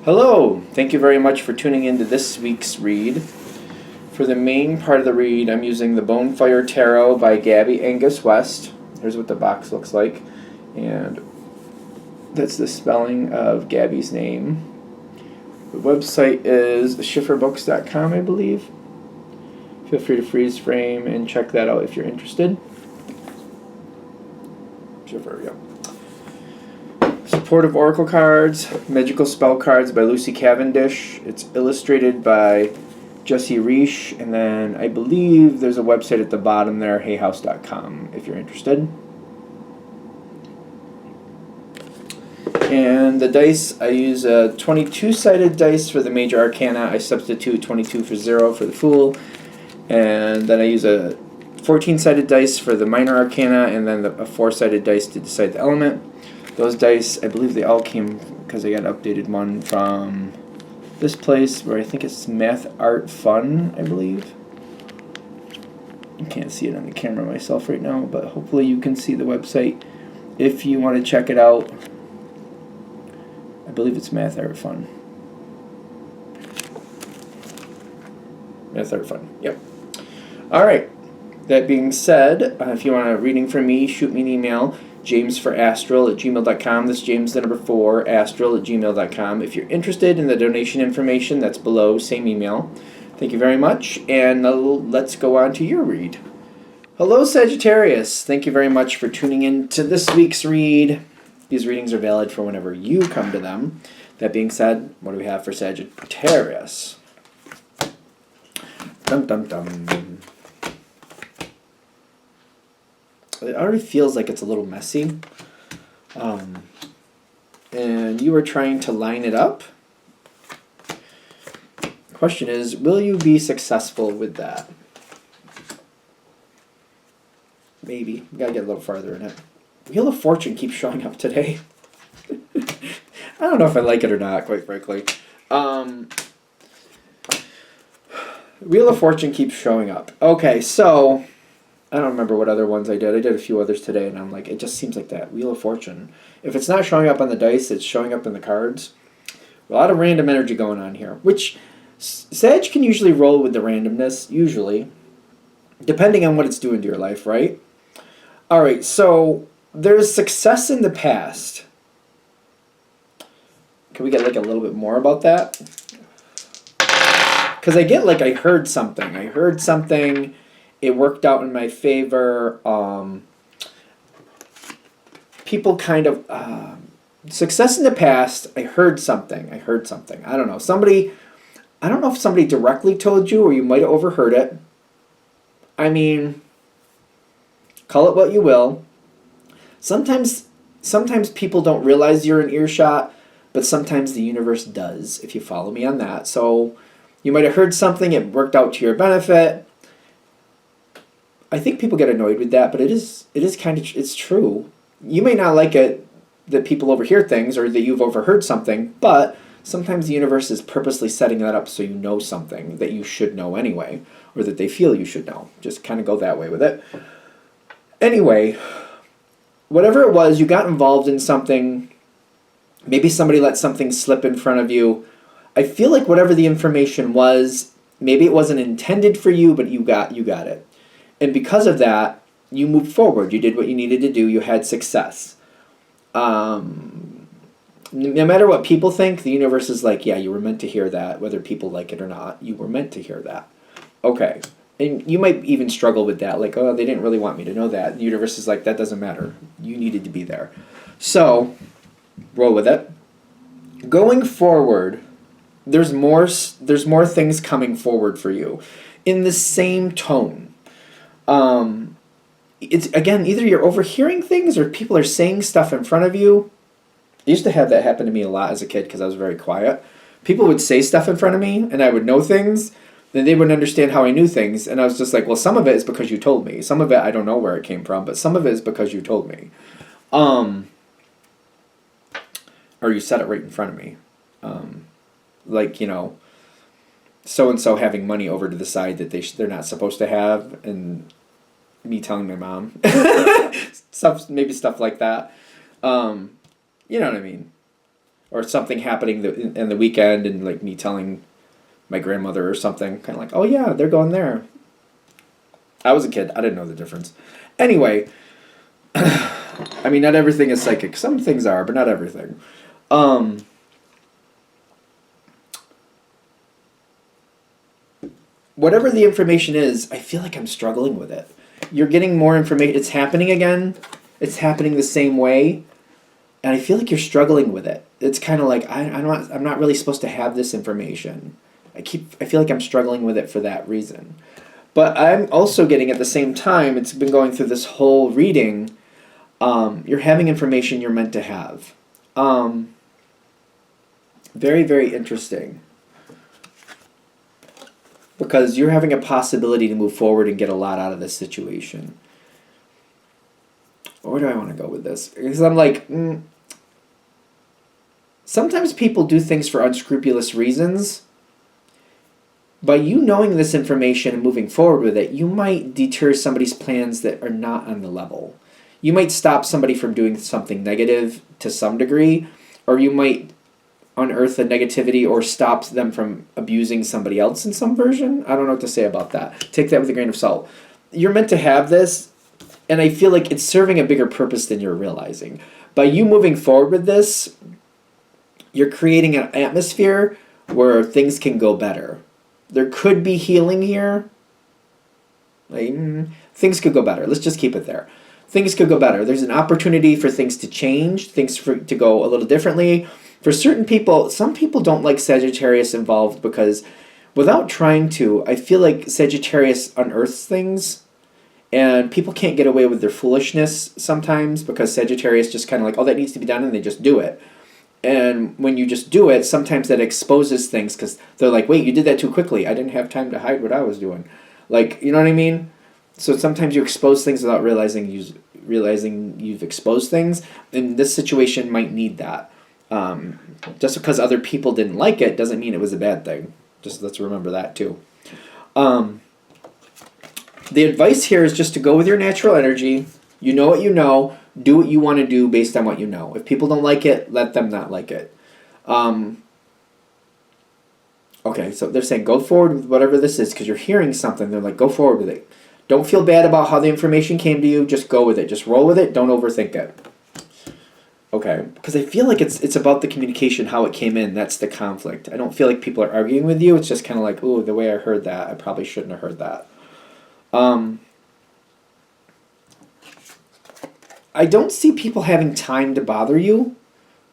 Hello! Thank you very much for tuning into this week's read. For the main part of the read, I'm using the Bonefire Tarot by Gabby Angus West. Here's what the box looks like. And that's the spelling of Gabby's name. The website is schifferbooks.com, I believe. Feel free to freeze frame and check that out if you're interested. Schiffer, yep. Supportive Oracle Cards, Magical Spell Cards by Lucy Cavendish. It's illustrated by Jesse Reish, and then I believe there's a website at the bottom there, hayhouse.com, if you're interested. And the dice, I use a 22-sided dice for the Major Arcana. I substitute 22 for 0 for the Fool. And then I use a 14-sided dice for the Minor Arcana, and then a 4-sided dice to decide the element. Those dice, I believe they all came, because I got an updated one from this place, where I think it's Math Art Fun, I believe. I can't see it on the camera myself right now, but hopefully you can see the website if you want to check it out. I believe it's Math Art Fun. Math Art Fun, yep. Alright, that being said, if you want a reading from me, shoot me an email. jamesforastral@gmail.com. This is James the number 4, astral@gmail.com. If you're interested in the donation information, that's below, same email. Thank you very much, and let's go on to your read. Hello, Sagittarius. Thank you very much for tuning in to this week's read. These readings are valid for whenever you come to them. That being said, what do we have for Sagittarius? Dum dum dum. It already feels like it's a little messy. And you are trying to line it up. The question is, will you be successful with that? Maybe. You gotta get a little farther in it. Wheel of Fortune keeps showing up today. I don't know if I like it or not, quite frankly. Wheel of Fortune keeps showing up. Okay, so I don't remember what other ones I did. I did a few others today, and I'm like, it just seems like that. Wheel of Fortune. If it's not showing up on the dice, it's showing up in the cards. A lot of random energy going on here, which Sag can usually roll with the randomness, usually, depending on what it's doing to your life, right? All right, so there's success in the past. Can we get like a little bit more about that? Because I get like I heard something. It worked out in my favor. People kind of success in the past. I heard something. I don't know. I don't know if somebody directly told you, or you might have overheard it. I mean, call it what you will. Sometimes people don't realize you're in earshot, but sometimes the universe does, if you follow me on that. So you might have heard something, it worked out to your benefit. I think people get annoyed with that, but it is kind of, it's true. You may not like it that people overhear things or that you've overheard something, but sometimes the universe is purposely setting that up so you know something that you should know anyway, or that they feel you should know. Just kind of go that way with it. Anyway, whatever it was, you got involved in something. Maybe somebody let something slip in front of you. I feel like whatever the information was, maybe it wasn't intended for you, but you got it. And because of that, you moved forward. You did what you needed to do. You had success. No matter what people think, the universe is like, yeah, you were meant to hear that, whether people like it or not. You were meant to hear that. Okay. And you might even struggle with that. Like, oh, they didn't really want me to know that. The universe is like, that doesn't matter. You needed to be there. So, roll with it. Going forward, there's more things coming forward for you in the same tone. It's, again, either you're overhearing things or people are saying stuff in front of you. I used to have that happen to me a lot as a kid because I was very quiet. People would say stuff in front of me and I would know things, then they wouldn't understand how I knew things, and I was just like, well, some of it is because you told me. Some of it I don't know where it came from, but some of it is because you told me. Or you said it right in front of me. Like, you know, so-and-so having money over to the side that they're not supposed to have, and me telling my mom. Maybe stuff like that. You know what I mean. or something happening in the weekend, and like me telling my grandmother or something, kind of like, oh yeah, they're going there. I was a kid. I didn't know the difference. Anyway, I mean, not everything is psychic. Some things are, but not everything. Whatever the information is, I feel like I'm struggling with it. You're getting more information. It's happening again. It's happening the same way. And I feel like you're struggling with it. It's kind of like, I'm not really supposed to have this information. I feel like I'm struggling with it for that reason. But I'm also getting at the same time, it's been going through this whole reading, you're having information you're meant to have. Very, very interesting. Because you're having a possibility to move forward and get a lot out of this situation. Where do I want to go with this? Because I'm like, sometimes people do things for unscrupulous reasons. By you knowing this information and moving forward with it, you might deter somebody's plans that are not on the level. You might stop somebody from doing something negative to some degree, or you might unearth the negativity or stop them from abusing somebody else in some version. I don't know what to say about that. Take that with a grain of salt. You're meant to have this, and I feel like it's serving a bigger purpose than you're realizing. By you moving forward with this, you're creating an atmosphere where things can go better. There could be healing here. Things could go better. Let's just keep it there. Things could go better. There's an opportunity for things to change, to go a little differently. For certain people, some people don't like Sagittarius involved because without trying to, I feel like Sagittarius unearths things, and people can't get away with their foolishness sometimes because Sagittarius just kind of like, oh, that needs to be done, and they just do it. And when you just do it, sometimes that exposes things because they're like, wait, you did that too quickly. I didn't have time to hide what I was doing. Like, you know what I mean? So sometimes you expose things without realizing you've exposed things. And this situation might need that. Just because other people didn't like it doesn't mean it was a bad thing. Just let's remember that too. The advice here is just to go with your natural energy. You know what you know. Do what you want to do based on what you know. If people don't like it, let them not like it. Okay, so they're saying go forward with whatever this is because you're hearing something. They're like, go forward with it. Don't feel bad about how the information came to you. Just go with it. Just roll with it. Don't overthink it. Okay, because I feel like it's about the communication, how it came in. That's the conflict. I don't feel like people are arguing with you. It's just kind of like, ooh, the way I heard that, I probably shouldn't have heard that. I don't see people having time to bother you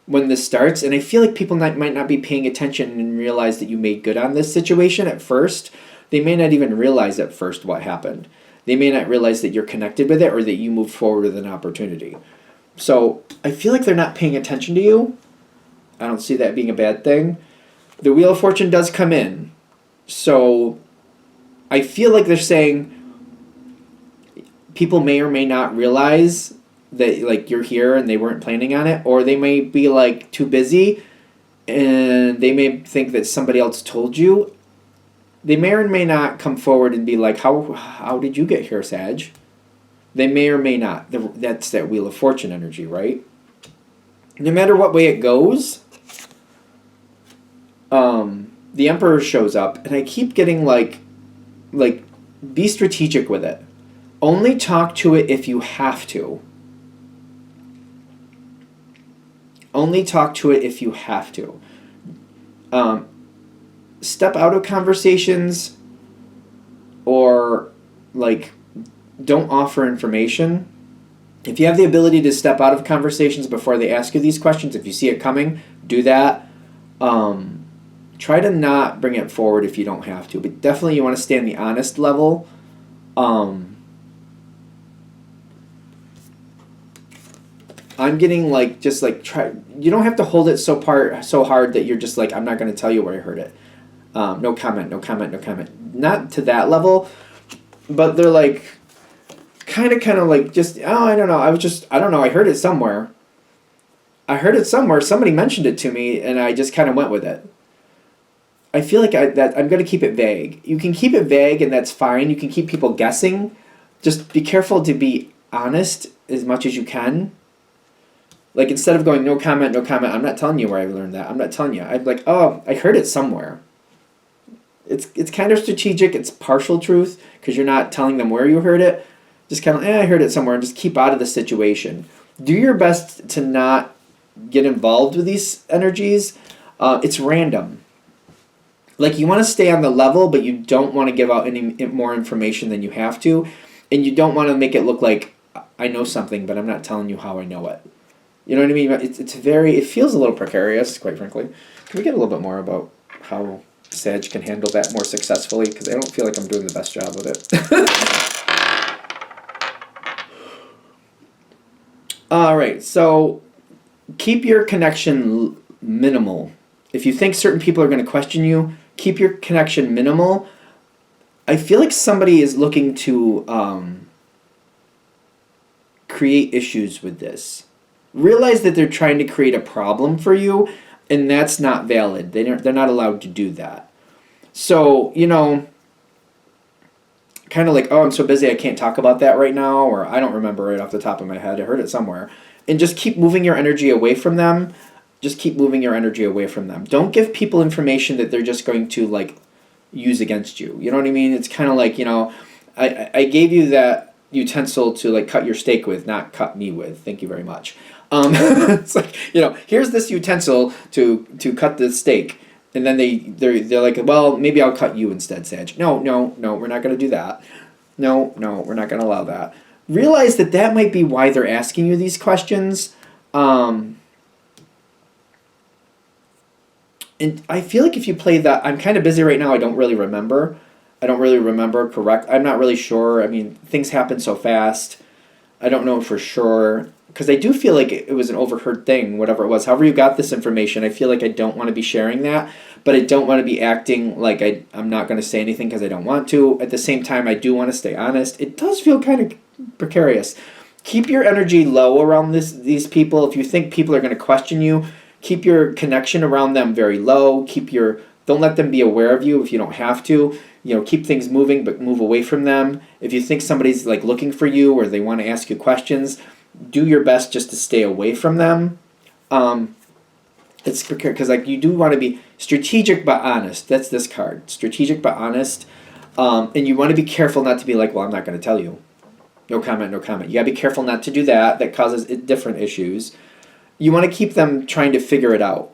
when this starts, and I feel like people might not be paying attention and realize that you made good on this situation at first. They may not even realize at first what happened. They may not realize that you're connected with it or that you moved forward with an opportunity. So I feel like they're not paying attention to you. I don't see that being a bad thing. The Wheel of Fortune does come in. So I feel like they're saying people may or may not realize that like you're here and they weren't planning on it, or they may be like too busy and they may think that somebody else told you. They may or may not come forward and be like, how did you get here, Sag? They may or may not. That's that Wheel of Fortune energy, right? No matter what way it goes, the Emperor shows up, and I keep getting like, be strategic with it. Only talk to it if you have to. Only talk to it if you have to. Step out of conversations, or like don't offer information. If you have the ability to step out of conversations before they ask you these questions, if you see it coming, do that. Try to not bring it forward if you don't have to, but definitely you want to stay on the honest level. I'm getting like just like try. You don't have to hold it so hard that you're just like, I'm not going to tell you where I heard it. No comment, no comment, no comment. Not to that level, but they're like kind of like just, oh, I don't know. I don't know. I heard it somewhere. Somebody mentioned it to me, and I just kind of went with it. I feel like I'm going to keep it vague. You can keep it vague, and that's fine. You can keep people guessing. Just be careful to be honest as much as you can. Like, instead of going, no comment, no comment, I'm not telling you where I learned that. I'm not telling you. I'm like, oh, I heard it somewhere. It's kind of strategic. It's partial truth because you're not telling them where you heard it. Just kind of, I heard it somewhere, and just keep out of the situation. Do your best to not get involved with these energies. It's random. Like, you want to stay on the level, but you don't want to give out any more information than you have to, and you don't want to make it look like I know something, but I'm not telling you how I know it. You know what I mean? It feels a little precarious, quite frankly. Can we get a little bit more about how Sag can handle that more successfully? Because I don't feel like I'm doing the best job with it. All right, so keep your connection minimal. If you think certain people are going to question you, keep your connection minimal. I feel like somebody is looking to create issues with this. Realize that they're trying to create a problem for you, and that's not valid. They're not allowed to do that. So, kind of like, oh, I'm so busy I can't talk about that right now, or I don't remember it off the top of my head. I heard it somewhere. And just keep moving your energy away from them. Just keep moving your energy away from them. Don't give people information that they're just going to, like, use against you. You know what I mean? It's kind of like, I gave you that utensil to, like, cut your steak with, not cut me with. Thank you very much. It's like, here's this utensil to cut the steak. And then they're like, well, maybe I'll cut you instead, Sag. No, we're not going to do that. No, we're not going to allow that. Realize that might be why they're asking you these questions. And I feel like if you play that, I'm kind of busy right now, I don't really remember. Correct. I'm not really sure. I mean, things happen so fast. I don't know for sure. Because I do feel like it was an overheard thing, whatever it was. However you got this information, I feel like I don't want to be sharing that, but I don't want to be acting like I'm not going to say anything because I don't want to. At the same time, I do want to stay honest. It does feel kind of precarious. Keep your energy low around these people. If you think people are going to question you, keep your connection around them very low. Don't let them be aware of you if you don't have to. Keep things moving, but move away from them. If you think somebody's like looking for you or they want to ask you questions, do your best just to stay away from them. It's because you do want to be strategic but honest. That's this card, strategic but honest. And you want to be careful not to be like, well, I'm not going to tell you. No comment. You got to be careful not to do that. That causes different issues. You want to keep them trying to figure it out.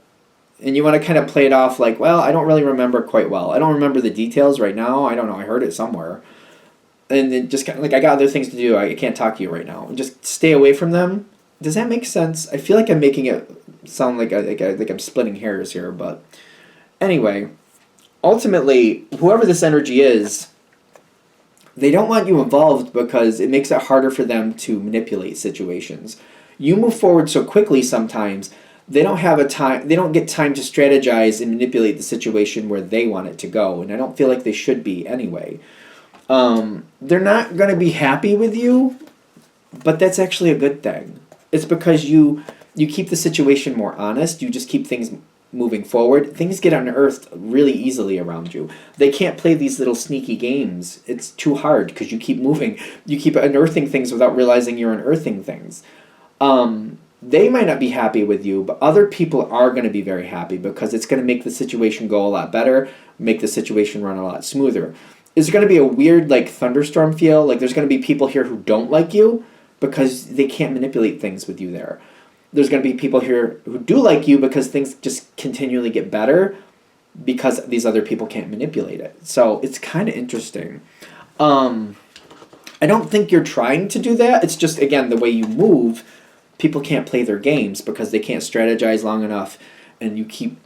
And you want to kind of play it off like, well, I don't really remember quite well. I don't remember the details right now. I don't know. I heard it somewhere. And then just kind of like, I got other things to do. I can't talk to you right now. And just stay away from them. Does that make sense? I feel like I'm making it sound like I'm splitting hairs here. But anyway, ultimately, whoever this energy is, they don't want you involved because it makes it harder for them to manipulate situations. You move forward so quickly sometimes, they don't get time to strategize and manipulate the situation where they want it to go. And I don't feel like they should be anyway. They're not going to be happy with you, but that's actually a good thing. It's because you keep the situation more honest. You just keep things moving forward. Things get unearthed really easily around you. They can't play these little sneaky games. It's too hard because you keep moving. You keep unearthing things without realizing you're unearthing things. They might not be happy with you, but other people are going to be very happy because it's going to make the situation go a lot better, make the situation run a lot smoother. Is there going to be a weird, like, thunderstorm feel? Like, there's going to be people here who don't like you because they can't manipulate things with you there. There's going to be people here who do like you because things just continually get better because these other people can't manipulate it. So it's kind of interesting. I don't think you're trying to do that. It's just, again, the way you move, people can't play their games because they can't strategize long enough, and you keep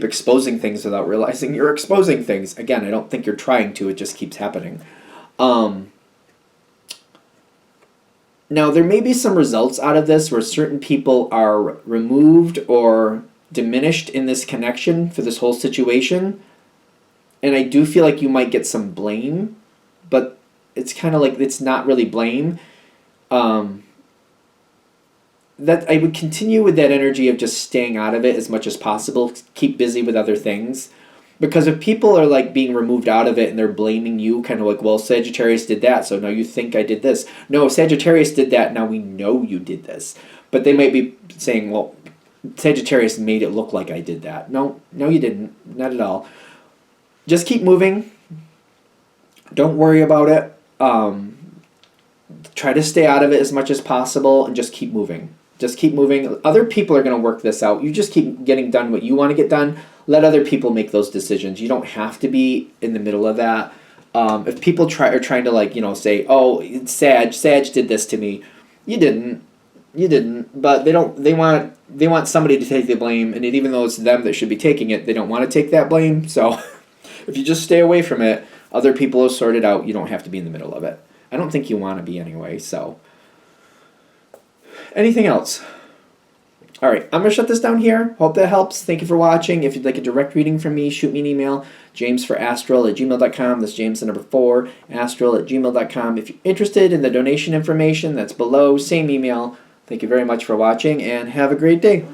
exposing things without realizing you're exposing things. Again, I don't think you're trying to. It just keeps happening. Now, there may be some results out of this where certain people are removed or diminished in this connection for this whole situation. And I do feel like you might get some blame, but it's kind of like it's not really blame. That I would continue with that energy of just staying out of it as much as possible. Keep busy with other things. Because if people are like being removed out of it and they're blaming you, kind of like, well, Sagittarius did that, so now you think I did this. No, Sagittarius did that, now we know you did this. But they might be saying, well, Sagittarius made it look like I did that. No, you didn't. Not at all. Just keep moving. Don't worry about it. Try to stay out of it as much as possible and just keep moving. Just keep moving. Other people are going to work this out. You just keep getting done what you want to get done. Let other people make those decisions. You don't have to be in the middle of that. If people are trying to, like, say, oh, it's Sag did this to me. You didn't. But they want somebody to take the blame, and even though it's them that should be taking it, they don't want to take that blame. So if you just stay away from it, other people will sort it out. You don't have to be in the middle of it. I don't think you want to be anyway, so. Anything else? All right, I'm going to shut this down here. Hope that helps. Thank you for watching. If you'd like a direct reading from me, shoot me an email, jamesforastral@gmail.com. That's James the number 4, astral@gmail.com. If you're interested in the donation information, that's below. Same email. Thank you very much for watching, and have a great day.